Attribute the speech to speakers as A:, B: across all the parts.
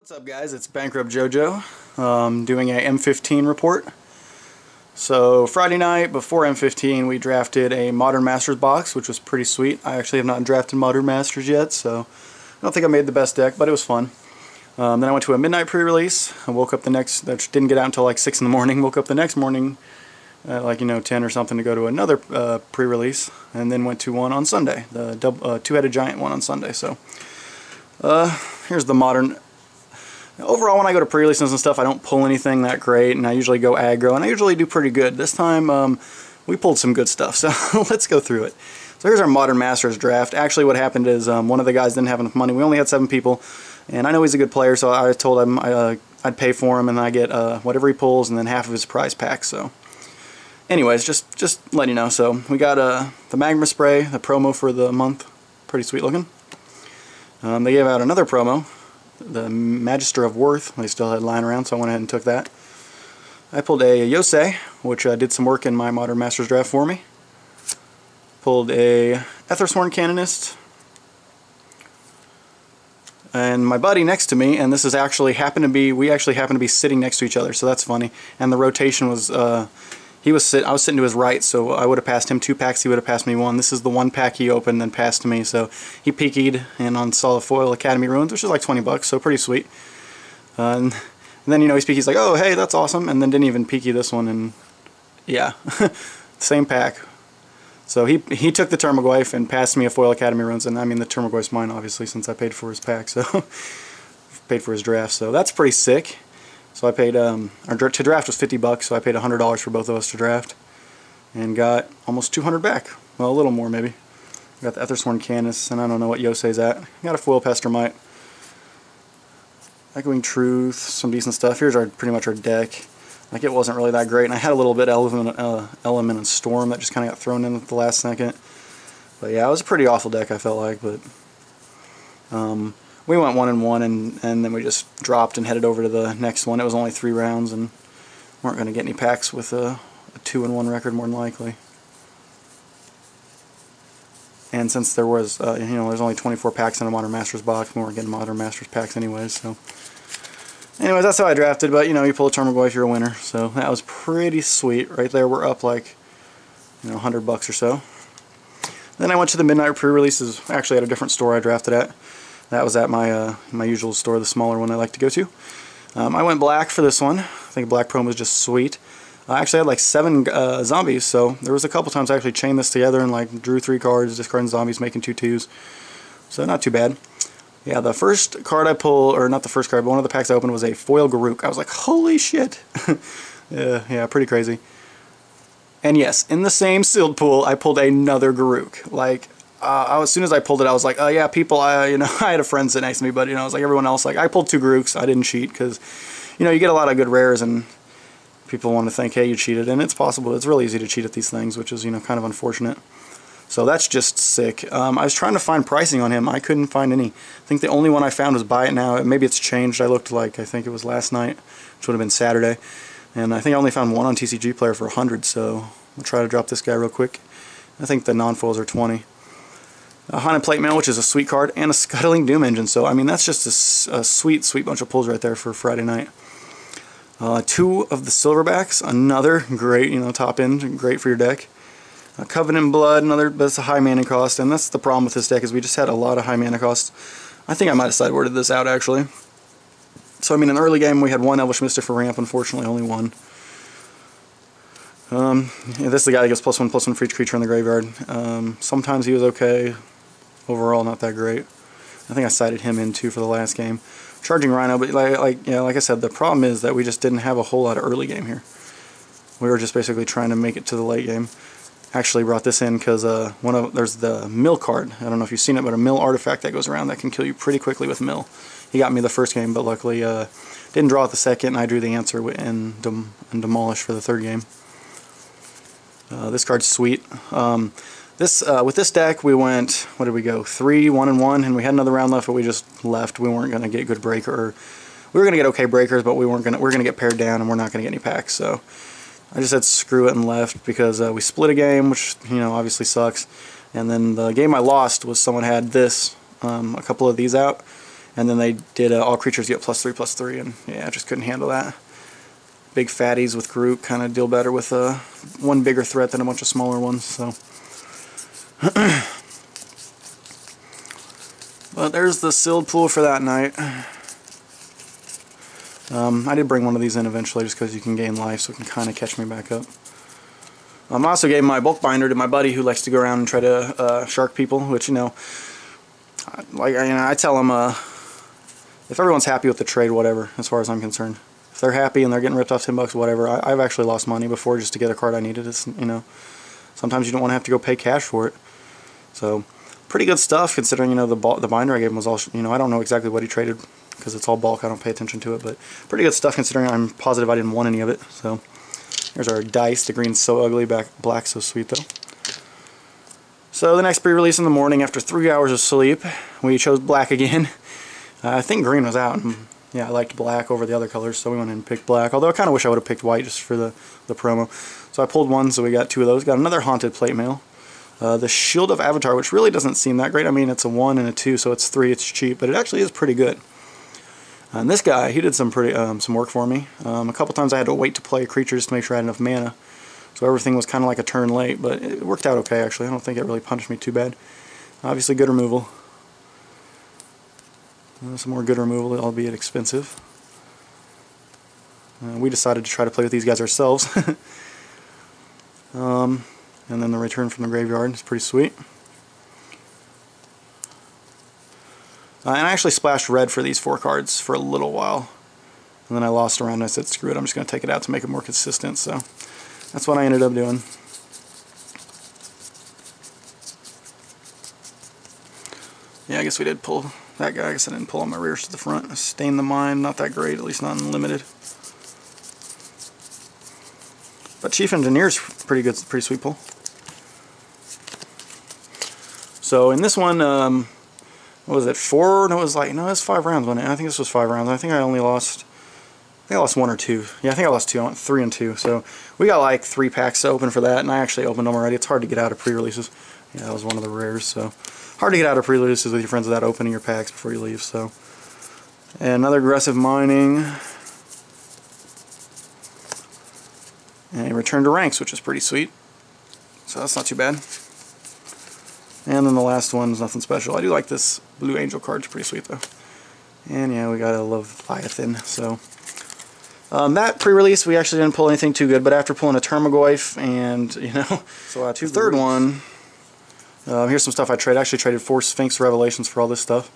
A: What's up guys, it's Bankrupt JoJo doing a M15 report. So Friday night before M15 we drafted a Modern Masters box, which was pretty sweet. I actually have not drafted Modern Masters yet, so I don't think I made the best deck, but it was fun. Then I went to a midnight pre-release. I woke up the next, that didn't get out until like 6 in the morning, woke up the next morning at like 10 or something to go to another pre-release, and then went to one on Sunday, the two-headed giant one on Sunday. So here's the Modern. Overall, when I go to pre-releases and stuff, I don't pull anything that great, and I usually go aggro, and I usually do pretty good. This time, we pulled some good stuff, so let's go through it. So here's our Modern Masters draft. Actually, what happened is one of the guys didn't have enough money. We only had 7 people, and I know he's a good player, so I told him I'd pay for him, and I get whatever he pulls, and then half of his prize pack. So, anyways, just letting you know. So we got the Magma Spray, the promo for the month, pretty sweet looking. They gave out another promo, the Magister of Worth. They still had lying around, so I went ahead and took that. I pulled a Yosei, which did some work in my Modern Masters draft for me. Pulled a Ethersworn Canonist. And my buddy next to me, and this is actually we actually happened to be sitting next to each other, so that's funny. And the rotation was, I was sitting to his right, so I would have passed him 2 packs, he would have passed me 1. This is the 1 pack he opened and passed to me, so he peekied and on Solid Foil Academy Ruins, which is like 20 bucks, so pretty sweet. And then he's like, oh hey, that's awesome, and then didn't even peeky this one, and yeah, same pack. So he took the Goyf and passed me a Foil Academy Ruins, and I mean the Goyf's mine obviously since I paid for his pack, so paid for his draft, so that's pretty sick. So I paid, to draft was 50 bucks, so I paid $100 for both of us to draft. And got almost 200 back. Well, a little more maybe. Got the Ethersworn Canis, and I don't know what Yosei's at. Got a Foil Pestermite. Echoing Truth, some decent stuff. Here's pretty much our deck. Like, it wasn't really that great, and I had a little bit Element and Storm that just kind of got thrown in at the last second. But yeah, it was a pretty awful deck, I felt like, but we went 1-1, and then we just dropped and headed over to the next one. It was only 3 rounds, and weren't going to get any packs with a 2-1 record more than likely. And since there was, there's only 24 packs in a Modern Masters box, we weren't getting Modern Masters packs anyways. So, anyways, that's how I drafted. But you pull a Goyf, you're a winner. So that was pretty sweet. Right there, we're up like, $100 bucks or so. Then I went to the midnight pre-releases. Actually, at a different store I drafted at. That was at my my usual store, the smaller one I like to go to. I went black for this one. I think black promo was just sweet. I actually had like 7 zombies, so there was a couple times I actually chained this together and like drew 3 cards, discarding zombies, making 2 2s. So not too bad. Yeah, the first card I pulled, or not the first card, but one of the packs I opened was a foil Garruk. I was like, holy shit! yeah, pretty crazy. And yes, in the same sealed pool, I pulled another Garruk. Like, as soon as I pulled it, I was like, yeah, people, I had a friend sit next to me, but, I was like everyone else, like, I pulled 2 Garruks. I didn't cheat, because, you get a lot of good rares, and people want to think, hey, you cheated, and it's possible. It's really easy to cheat at these things, which is, kind of unfortunate. So that's just sick. I was trying to find pricing on him. I couldn't find any. I think the only one I found was Buy It Now. Maybe it's changed. I looked I think it was last night, which would have been Saturday, and I think I only found one on TCG Player for 100, so I'll try to drop this guy real quick. I think the non-foils are 20. A Haunted Plate Mail, which is a sweet card, and a Scuttling Doom Engine. So, I mean, that's just a sweet, sweet bunch of pulls right there for Friday night. 2 of the Silverbacks, another great, top end, great for your deck. Covenant Blood, another, but it's a high mana cost, and that's the problem with this deck, is we just had a lot of high mana costs. I think I might have sideboarded this out, actually. So, I mean, in the early game, we had 1 Elvish Mystic for ramp, unfortunately, only 1. Yeah, this is the guy that gives +1/+1 for each creature in the graveyard. Sometimes he was okay. Overall, not that great. I think I sided him in too for the last game. Charging Rhino, but like I said, the problem is that we just didn't have a whole lot of early game here. We were just basically trying to make it to the late game. Actually brought this in because there's the Mill card. I don't know if you've seen it, but a Mill artifact that goes around that can kill you pretty quickly with Mill. He got me the first game, but luckily didn't draw it the second, and I drew the answer and Demolish for the 3rd game. This card's sweet. With this deck, we went, what did we go? 3, 1-1, and we had another round left, but we just left. We weren't going to get good breaker. We were going to get okay breakers, but we're going to get paired down, and we're not going to get any packs. So I just said screw it and left, because we split a game, which obviously sucks. And then the game I lost was someone had this, a couple of these out, And then they did all creatures get +3/+3, and yeah, I just couldn't handle that. Big fatties with Groot kind of deal better with one bigger threat than a bunch of smaller ones. So, but there's the sealed pool for that night. I did bring one of these in eventually just because you can gain life, so it can kind of catch me back up. I also gave my bulk binder to my buddy who likes to go around and try to shark people, which, you know, I tell him if everyone's happy with the trade, whatever, as far as I'm concerned. If they're happy and they're getting ripped off $10, whatever. I've actually lost money before just to get a card I needed. It's, you know, sometimes you don't want to have to go pay cash for it. So, pretty good stuff considering, you know, the binder I gave him was all, you know, I don't know exactly what he traded because it's all bulk. I don't pay attention to it, but pretty good stuff considering I'm positive I didn't want any of it. So, here's our dice. The green's so ugly, black so sweet though. So the next pre-release in the morning, after 3 hours of sleep, we chose black again. I think green was out. And yeah, I liked black over the other colors, so we went in and picked black. Although I kind of wish I would have picked white just for the promo. So I pulled one, so we got 2 of those. Got another haunted plate mail. The Shield of Avatar, which really doesn't seem that great. I mean, it's a 1 and a 2, so it's 3. It's cheap, but it actually is pretty good. And this guy, he did some work for me. A couple times I had to wait to play a creature just to make sure I had enough mana. So everything was kind of like a turn late, but it worked out okay actually. I don't think it really punished me too bad. Obviously good removal. Some more good removal, albeit expensive. We decided to try to play with these guys ourselves. And then the return from the graveyard is pretty sweet. And I actually splashed red for these 4 cards for a little while. And then I lost around and I said, screw it, I'm just going to take it out to make it more consistent. So that's what I ended up doing. Yeah, I guess we did pull that guy. I guess I didn't pull on my rears to the front. Stain the Mind, not that great, at least not unlimited. But Chief Engineer's pretty good, pretty sweet pull. So in this one, what was it, 4? No, it was 5 rounds, wasn't it? I think this was 5 rounds. I think I only lost, I lost 1 or 2. Yeah, I think I lost 2. I went 3 and 2. So we got like 3 packs to open for that, and I actually opened them already. It's hard to get out of pre-releases. Yeah, that was one of the rares, so hard to get out of pre-releases with your friends without opening your packs before you leave. So, and another aggressive mining, and return to ranks, which is pretty sweet. So that's not too bad. And then the last one's nothing special. I do like this Blue Angel card. It's pretty sweet though. And yeah, we got a Leviathan. So that pre-release we actually didn't pull anything too good, but after pulling a Goyf and, you know, so the third one, here's some stuff I traded. I actually traded 4 Sphinx Revelations for all this stuff.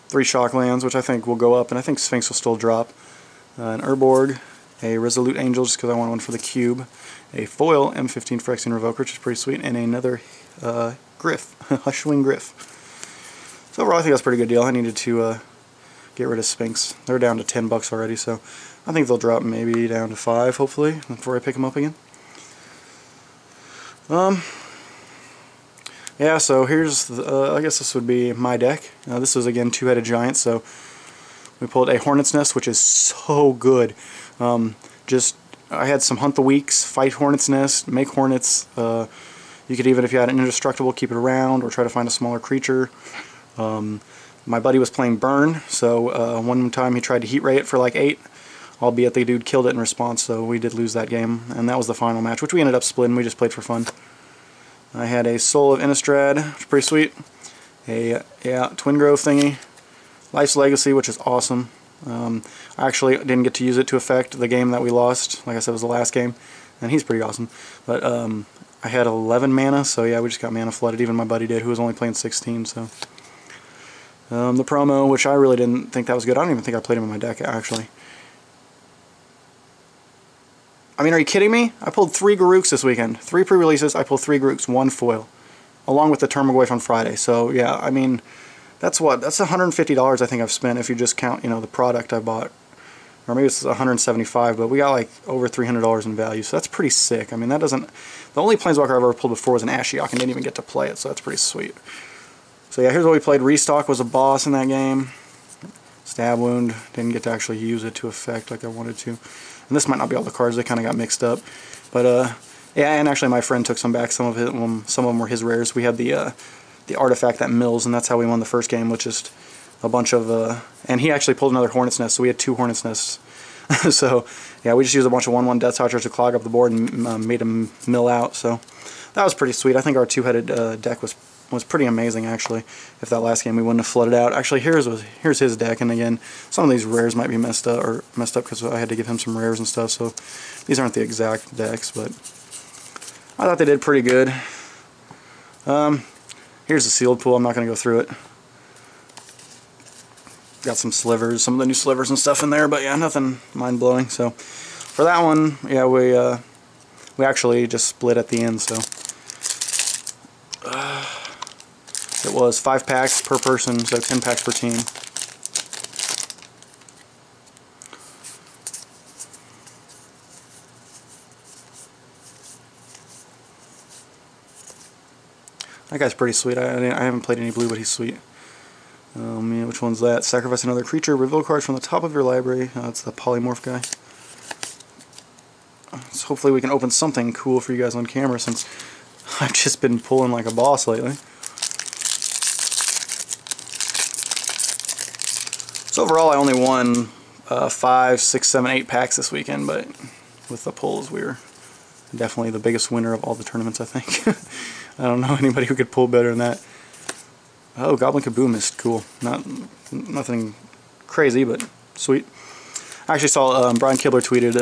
A: 3 Shocklands, which I think will go up, and I think Sphinx will still drop. An Urborg, a Resolute Angel, just because I want one for the cube. A foil M15 Phyrexian Revoker, which is pretty sweet, and another Griff, Hushwing Griff. So overall, I think that's a pretty good deal. I needed to get rid of Sphinx. They're down to $10 already, so I think they'll drop maybe down to 5, hopefully, before I pick them up again. Yeah, so here's, I guess this would be my deck. This is, again, 2-headed giant, so we pulled a Hornet's Nest, which is so good. I had some Hunt the Weeks, fight Hornet's Nest, make Hornets. You could even, if you had an indestructible, keep it around, or try to find a smaller creature. My buddy was playing Burn, so one time he tried to Heat Ray it for like 8, albeit the dude killed it in response, so we did lose that game, and that was the final match, which we ended up splitting. We just played for fun. I had a Soul of Innistrad, which is pretty sweet. A Twin Grove thingy. Life's Legacy, which is awesome. I actually didn't get to use it to affect the game that we lost. Like I said, it was the last game, and he's pretty awesome. But I had 11 mana, so yeah, we just got mana flooded. Even my buddy did, who was only playing 16. So the promo, which I really didn't think that was good. I don't even think I played him in my deck, actually. I mean, are you kidding me? I pulled 3 Garuks this weekend. 3 pre-releases, I pulled 3 Garuks, 1 foil. Along with the Goyf on Friday. So, yeah, I mean, that's what? That's $150 I think I've spent if you just count, you know, the product I bought. Or maybe it's $175, but we got like over $300 in value. So that's pretty sick. I mean, that doesn't... The only Planeswalker I've ever pulled before was an Ashiok and didn't even get to play it, so that's pretty sweet. So yeah, here's what we played. Restock was a boss in that game. Stab Wound, didn't get to actually use it to effect like I wanted to. And this might not be all the cards, they kind of got mixed up. But yeah, and actually my friend took some back. Some of them were his rares. We had the artifact that mills, and that's how we won the first game with just a bunch of, and he actually pulled another hornet's nest, so we had 2 hornet's nests. So yeah, we just used a bunch of 1-1 Death Touchers to clog up the board and made him mill out. So that was pretty sweet. I think our 2-headed deck was pretty amazing, actually. If that last game we wouldn't have flooded out. Actually, here's his deck, and again, some of these rares might be messed up because I had to give him some rares and stuff. So these aren't the exact decks, but I thought they did pretty good. Here's the sealed pool. I'm not going to go through it. Got some slivers, some of the new slivers and stuff in there, but yeah, nothing mind-blowing. So for that one, yeah, we actually just split at the end. So it was 5 packs per person, so 10 packs per team. That guy's pretty sweet. I haven't played any blue, but he's sweet. Yeah, which one's that? Sacrifice another creature, reveal cards from the top of your library. It's the polymorph guy. So hopefully we can open something cool for you guys on camera, since I've just been pulling like a boss lately. So overall I only won 5, 6, 7, 8 packs this weekend, but with the pulls we were definitely the biggest winner of all the tournaments, I think. I don't know anybody who could pull better than that. Oh, Goblin Kaboom is cool. Nothing crazy, but sweet. I actually saw Brian Kibler tweeted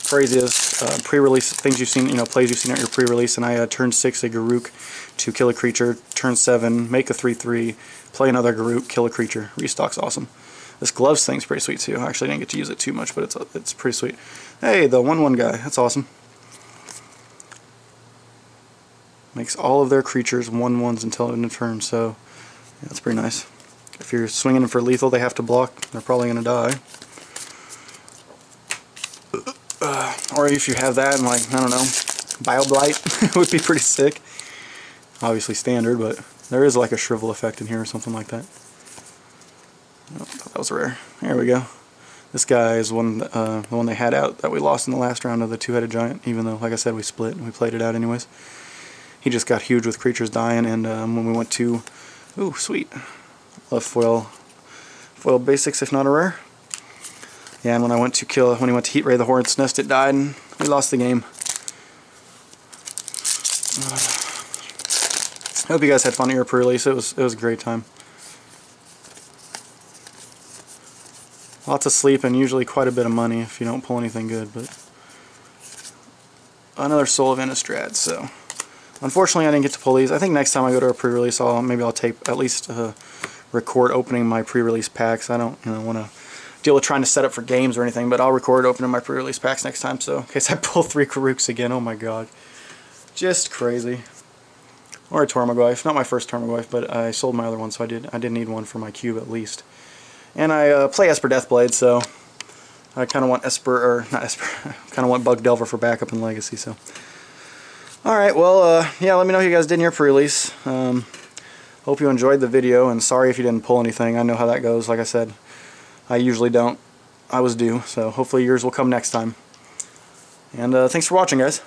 A: craziest pre-release things you've seen, plays you've seen at your pre-release, and I turn 6 a Garruk to kill a creature, turn 7, make a 3/3, play another Garruk, kill a creature. Restock's awesome. This gloves thing's pretty sweet too. I actually didn't get to use it too much, but it's pretty sweet. Hey, the 1/1 guy, that's awesome. Makes all of their creatures 1/1s until end of turn, so yeah, that's pretty nice. If you're swinging them for lethal, they have to block. They're probably going to die. Or if you have that and, like, I don't know, Bioblight would be pretty sick. Obviously standard, but there is like a shrivel effect in here or something like that. Oh, that was rare. There we go. This guy is the one they had out that we lost in the last round of the 2-headed giant, even though, like I said, we split and we played it out anyways. He just got huge with creatures dying, and when we went to... Ooh, sweet. Love foil basics, if not a rare. Yeah, and when he went to Heat Ray the Hornet's Nest, it died, and we lost the game. I hope you guys had fun at your pre-release. It was a great time. Lots of sleep and usually quite a bit of money if you don't pull anything good, but another Soul of Innistrad, so unfortunately I didn't get to pull these. I think next time I go to a pre-release maybe I'll tape, at least record opening my pre-release packs. I don't want to deal with trying to set up for games or anything, but I'll record opening my pre-release packs next time, so in case I pull 3 Garruks again. Oh my god. Just crazy. Or a Tormagoyf. Not my first Tormagoyf, but I sold my other one, so I did need one for my cube at least. And I play Esper Deathblade, so I kind of want kind of want Bug Delver for backup in Legacy. So, all right, well, yeah, let me know how you guys did in your pre-release. Hope you enjoyed the video, and sorry if you didn't pull anything. I know how that goes. Like I said, I usually don't. I was due, so hopefully yours will come next time. And thanks for watching, guys.